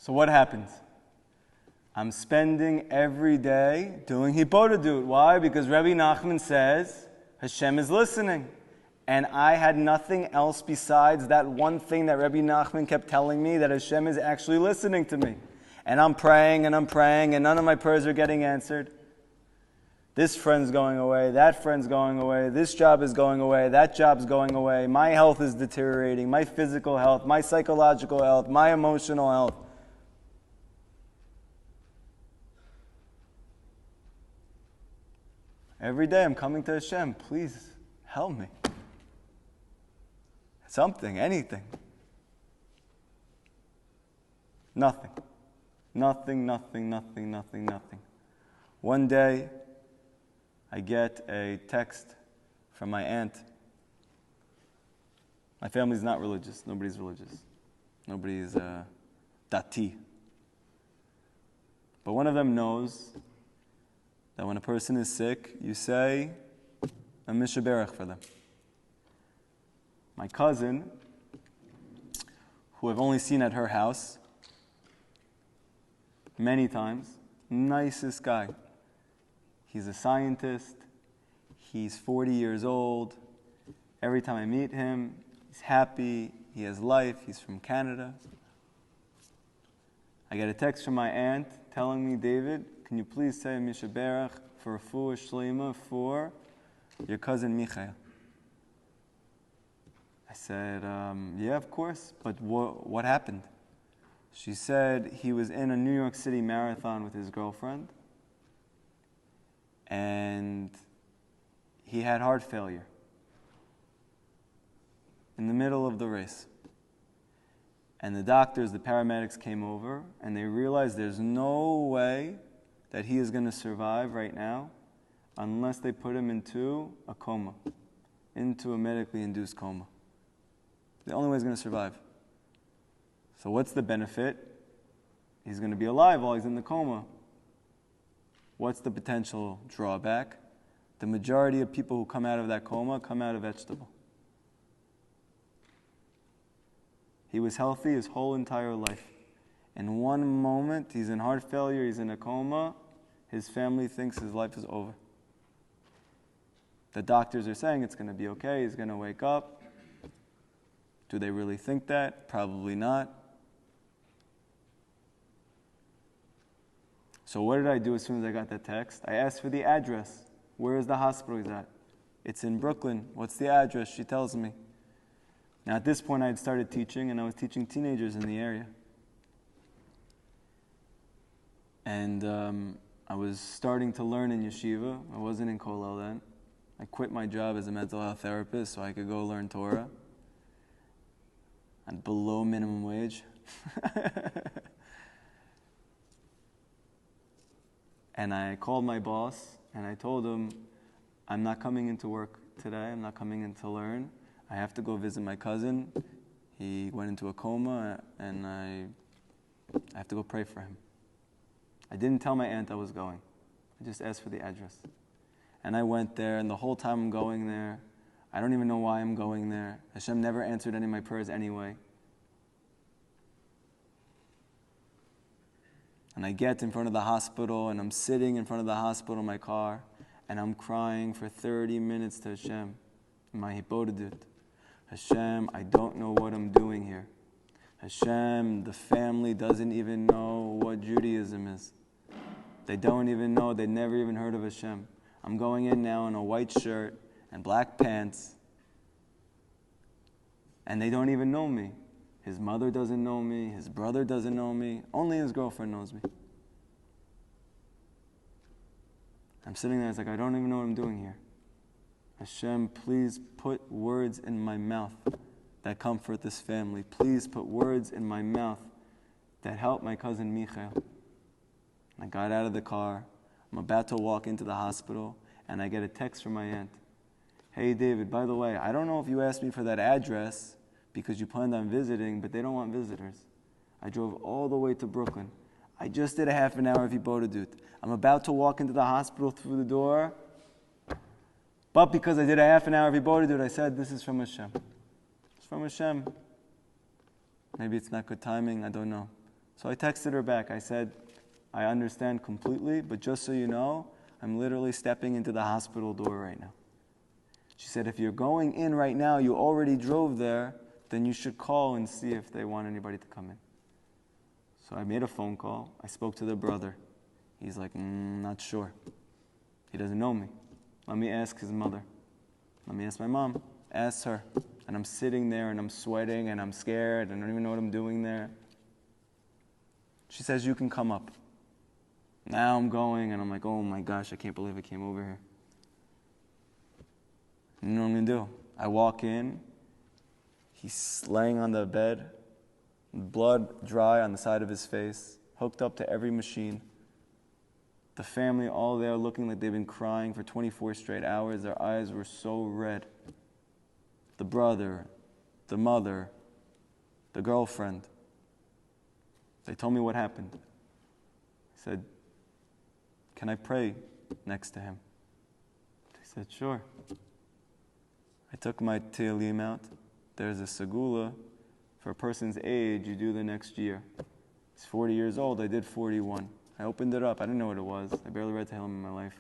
So what happens? I'm spending every day doing Hitbodedut. Why? Because Rabbi Nachman says Hashem is listening. And I had nothing else besides that one thing that Rabbi Nachman kept telling me, that Hashem is actually listening to me. And I'm praying, and none of my prayers are getting answered. This friend's going away, that friend's going away, this job is going away, that job's going away, my health is deteriorating, my physical health, my psychological health, my emotional health. Every day I'm coming to Hashem, please help me. Something, anything. Nothing. One day, I get a text from my aunt. My family's not religious. Nobody's religious. Nobody's dati. But one of them knows that when a person is sick, you say a mishaberach for them. My cousin, who I've only seen at her house many times, nicest guy. He's a scientist. He's 40 years old. Every time I meet him, he's happy. He has life. He's from Canada. I get a text from my aunt telling me, David, can you please say a mishaberach for refuah shlema for your cousin Michael? I said, yeah, of course, but what happened? She said he was in a New York City marathon with his girlfriend, and he had heart failure in the middle of the race. And the doctors, the paramedics came over, and they realized there's no way that he is going to survive right now unless they put him into a coma, into a medically induced coma. The only way he's going to survive. So what's the benefit? He's going to be alive while he's in the coma. What's the potential drawback? The majority of people who come out of that coma come out of vegetable. He was healthy his whole entire life. In one moment, he's in heart failure, he's in a coma, his family thinks his life is over. The doctors are saying it's going to be okay, he's going to wake up. Do they really think that? Probably not. So what did I do as soon as I got that text? I asked for the address. Where is the hospital he's at? It's in Brooklyn. What's the address? She tells me. Now at this point I had started teaching, and I was teaching teenagers in the area. And I was starting to learn in yeshiva. I wasn't in Kollel then. I quit my job as a mental health therapist so I could go learn Torah. And below minimum wage. And I called my boss and I told him, I'm not coming into work today, I'm not coming in to learn. I have to go visit my cousin. He went into a coma and I have to go pray for him. I didn't tell my aunt I was going. I just asked for the address. And I went there, and the whole time I'm going there, I don't even know why I'm going there. Hashem never answered any of my prayers anyway. And I get in front of the hospital, and I'm sitting in front of the hospital in my car, and I'm crying for 30 minutes to Hashem in my Hitbodedut. Hashem, I don't know what I'm doing here. Hashem, the family doesn't even know what Judaism is. They don't even know, they never even heard of Hashem. I'm going in now in a white shirt and black pants, and they don't even know me. His mother doesn't know me, his brother doesn't know me, only his girlfriend knows me. I'm sitting there, it's like, I don't even know what I'm doing here. Hashem, please put words in my mouth that comfort this family. Please put words in my mouth that help my cousin Michael. I got out of the car, I'm about to walk into the hospital, and I get a text from my aunt. Hey David, by the way, I don't know if you asked me for that address because you planned on visiting, but they don't want visitors. I drove all the way to Brooklyn. I just did a half an hour of Hitbodedut. I'm about to walk into the hospital through the door, but because I did a half an hour of Hitbodedut, I said, this is from Hashem. It's from Hashem. Maybe it's not good timing, I don't know. So I texted her back. I said, I understand completely, but just so you know, I'm literally stepping into the hospital door right now. She said, if you're going in right now, you already drove there, then you should call and see if they want anybody to come in. So I made a phone call. I spoke to the brother. He's like, not sure. He doesn't know me. Let me ask his mother. Let me ask my mom. Ask her. And I'm sitting there and I'm sweating and I'm scared and I don't even know what I'm doing there. She says, you can come up. Now I'm going and I'm like, oh my gosh, I can't believe I came over here. You know what I'm going to do? I walk in. He's laying on the bed, blood dry on the side of his face, hooked up to every machine. The family all there looking like they've been crying for 24 straight hours. Their eyes were so red. The brother, the mother, the girlfriend. They told me what happened. I said, can I pray next to him? They said, sure. I took my Tehillim out. There's a segula for a person's age, you do the next year. He's 40 years old, I did 41. I opened it up, I didn't know what it was. I barely read Tehillim in my life.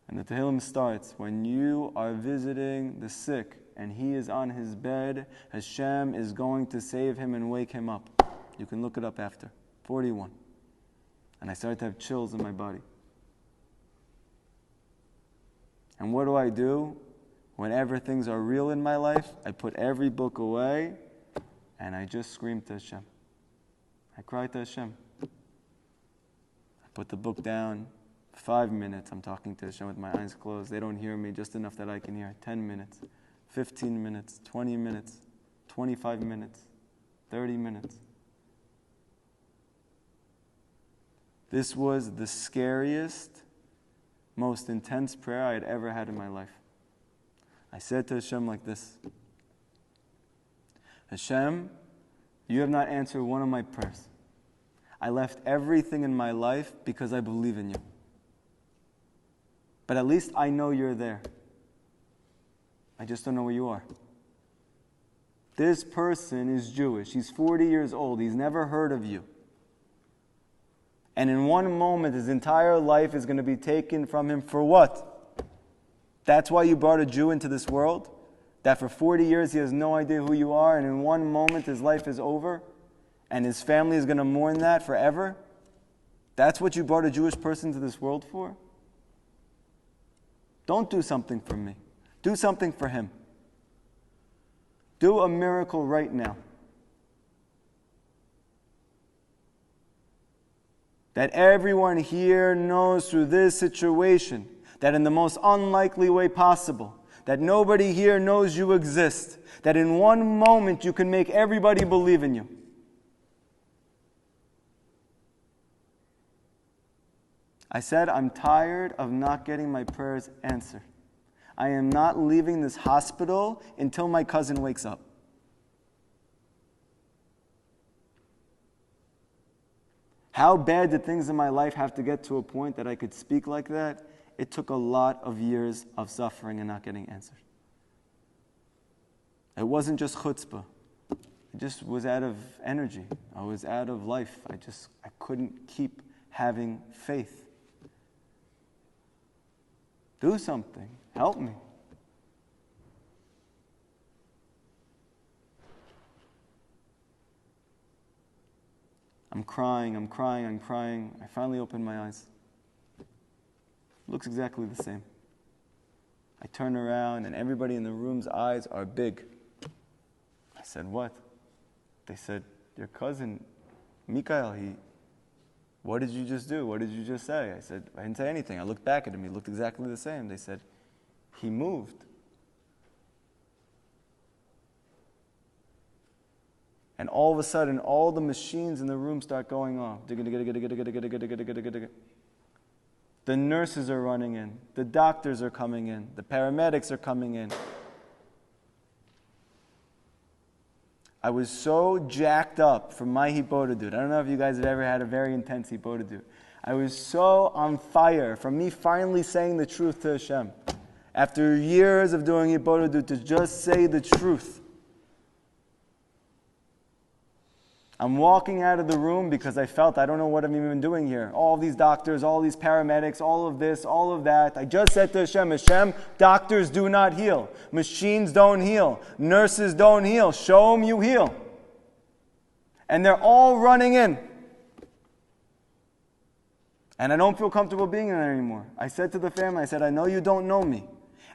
And the Tehillim starts, when you are visiting the sick and he is on his bed, Hashem is going to save him and wake him up. You can look it up after. 41. And I started to have chills in my body. And what do? Whenever things are real in my life, I put every book away and I just scream to Hashem. I cry to Hashem. I put the book down. 5 minutes, I'm talking to Hashem with my eyes closed. They don't hear me, just enough that I can hear. 10 minutes, 15 minutes, 20 minutes, 25 minutes, 30 minutes. This was the scariest, most intense prayer I had ever had in my life. I said to Hashem like this, Hashem, you have not answered one of my prayers. I left everything in my life because I believe in you. But at least I know you're there. I just don't know where you are. This person is Jewish. He's 40 years old. He's never heard of you. And in one moment, his entire life is going to be taken from him for what? That's why you brought a Jew into this world? That for 40 years he has no idea who you are, and in one moment his life is over, and his family is going to mourn that forever? That's what you brought a Jewish person to this world for? Don't do something for me. Do something for him. Do a miracle right now. That everyone here knows through this situation, that in the most unlikely way possible, that nobody here knows you exist, that in one moment you can make everybody believe in you. I said, I'm tired of not getting my prayers answered. I am not leaving this hospital until my cousin wakes up. How bad did things in my life have to get to a point that I could speak like that? It took a lot of years of suffering and not getting answered. It wasn't just chutzpah. It just was out of energy. I was out of life. I couldn't keep having faith. Do something. Help me. I'm crying. I finally open my eyes. Looks exactly the same. I turn around and everybody in the room's eyes are big. I said, what? They said, your cousin, Mikael, what did you just do? What did you just say? I said, I didn't say anything. I looked back at him. He looked exactly the same. They said, he moved. And all of a sudden, all the machines in the room start going off. The nurses are running in. The doctors are coming in. The paramedics are coming in. I was so jacked up from my Hitbodedut. I don't know if you guys have ever had a very intense Hitbodedut. I was so on fire from me finally saying the truth to Hashem. After years of doing Hitbodedut, to just say the truth. I'm walking out of the room because I felt I don't know what I'm even doing here. All these doctors, all these paramedics, all of this, all of that. I just said to Hashem, Hashem, doctors do not heal. Machines don't heal. Nurses don't heal. Show them you heal. And they're all running in. And I don't feel comfortable being in there anymore. I said to the family, I said, I know you don't know me.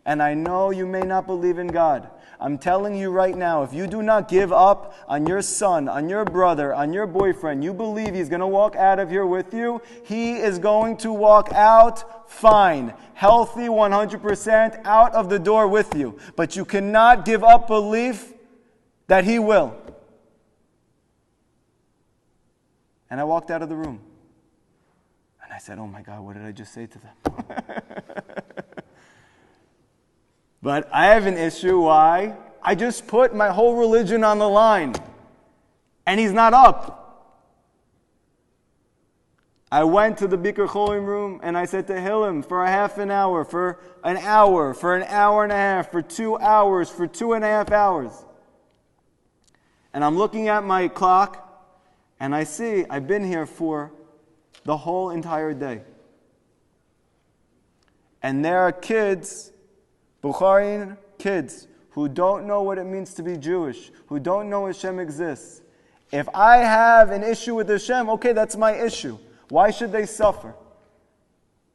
And I know you may not believe in God. I'm telling you right now, if you do not give up on your son, on your brother, on your boyfriend, you believe he's going to walk out of here with you, he is going to walk out fine, healthy 100%, out of the door with you. But you cannot give up belief that he will. And I walked out of the room. And I said, oh my God, what did I just say to them? But I have an issue. Why? I just put my whole religion on the line. And he's not up. I went to the Bikur Cholim room and I said to Hillel for a half an hour, for an hour, for an hour and a half, for 2 hours, for 2.5 hours. And I'm looking at my clock and I see I've been here for the whole entire day. And there are kids, Bukharin kids, who don't know what it means to be Jewish, who don't know Hashem exists. If I have an issue with Hashem, okay, that's my issue. Why should they suffer?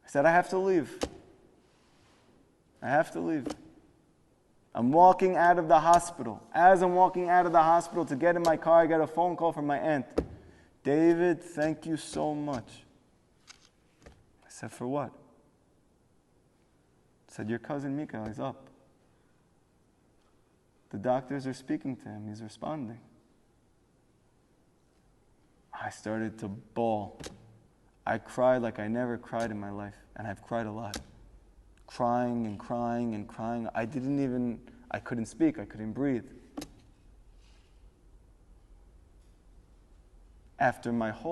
I said, I have to leave. I have to leave. I'm walking out of the hospital. As I'm walking out of the hospital to get in my car, I get a phone call from my aunt. David, thank you so much. I said, for what? I said, your cousin Mikael is up. The doctors are speaking to him. He's responding. I started to bawl. I cried like I never cried in my life. And I've cried a lot. Crying and crying and crying. I couldn't speak. I couldn't breathe. After my whole